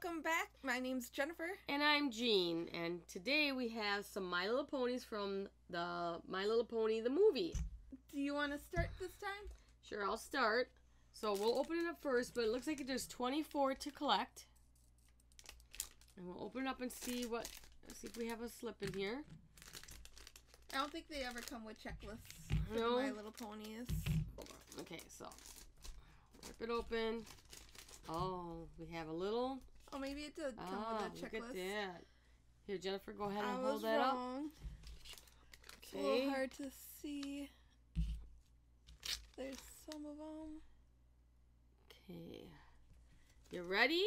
Welcome back. My name's Jennifer. And I'm Jean. And today we have some My Little Ponies from the My Little Pony the movie. Do you want to start this time? Sure, I'll start. So we'll open it up first, but it looks like there's 24 to collect. And we'll open it up and see if we have a slip in here. I don't think they ever come with checklists for No. My Little Ponies. Hold on. Okay, so rip it open. Oh, we have a little. Oh, maybe it did come with a checklist. Look at that. Here, Jennifer, go ahead and I hold was that wrong. up. It's a little hard to see. There's some of them. Okay. You ready?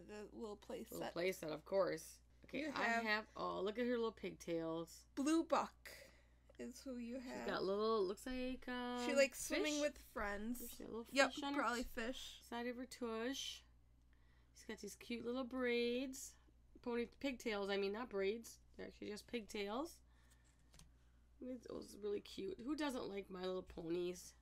The little play set. Little play set, of course. Okay, You I have. Oh, look at her little pigtails. Blue Buck is who you have. She's got little. Looks like. She likes swimming fish. with friends. She's got a little Yep, fish on probably her fish. side of her tush. She's got these cute little braids. Pigtails. I mean, not braids. They're actually just pigtails. It was really cute. Who doesn't like My Little Ponies?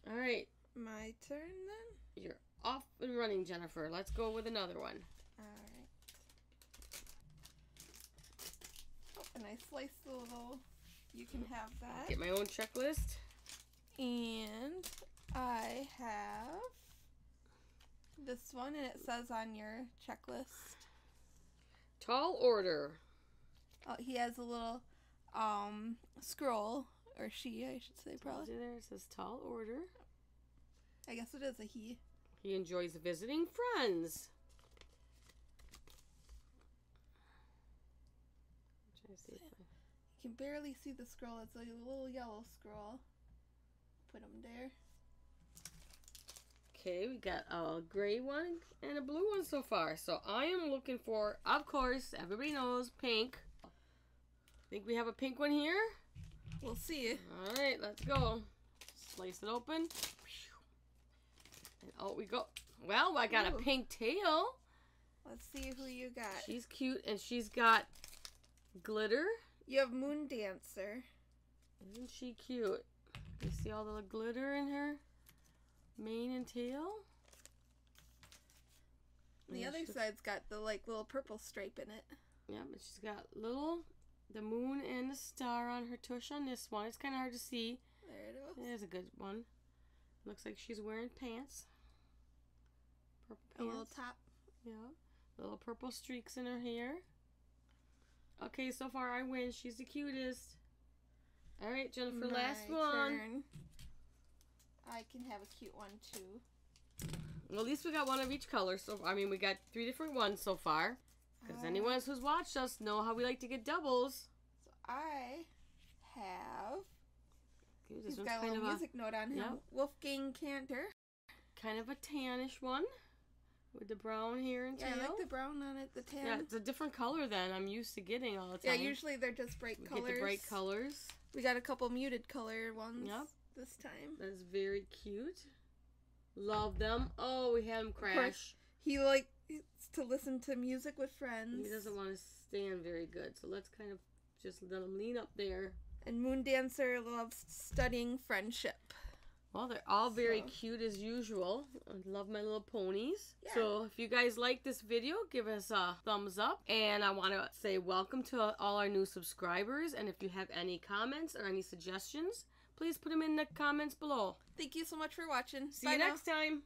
All right. My turn then? You're off and running, Jennifer. Let's go with another one. Alright. Oh, and I sliced the little... You can have that. Get my own checklist. And I have this one, and it says on your checklist. Tall order. Oh, he has a little scroll, or she, I should say, probably. There it says tall order. I guess it is a he. He enjoys visiting friends. I'm trying to see if You can barely see the scroll. It's a little yellow scroll. Put him there. Okay, we got a gray one and a blue one so far. So I am looking for, of course, everybody knows, pink. Think we have a pink one here? We'll see. All right, let's go. Slice it open. And out we go. Well, I got a pink tail. Let's see who you got. She's cute, and she's got glitter. You have Moon Dancer. Isn't she cute? You see all the glitter in her mane and tail? The other side's got the little purple stripe in it. Yeah, but she's got the moon and the star on her tush on this one. It's kind of hard to see. There it is. It is a good one. Looks like she's wearing pants. Purple pants. A little top. Yeah. Little purple streaks in her hair. Okay, so far I win. She's the cutest. All right, Jennifer, last one. Turn. I can have a cute one too. Well, at least we got one of each color. So, I mean, we got 3 different ones so far. Because anyone who's watched us know how we like to get doubles. So I have... Okay, He's got a little music note on him. Yep. Wolfgang Cantor. Kind of a tannish one. With the brown hair and tail. Yeah, I like the brown on it, the tan. Yeah, it's a different color than I'm used to getting all the time. Yeah, usually they're just bright colors. Get the bright colors. We got a couple muted color ones this time. That is very cute. Love them. Oh, we had him crash. Of course, he likes to listen to music with friends. He doesn't want to stand very good, so let's kind of just let him lean up there. And Moon Dancer loves studying friendship. Well, they're all very cute as usual. I love My Little Ponies. Yeah. So if you guys like this video, give us a thumbs up. And I want to say welcome to all our new subscribers. And if you have any comments or any suggestions, please put them in the comments below. Thank you so much for watching. See you next time.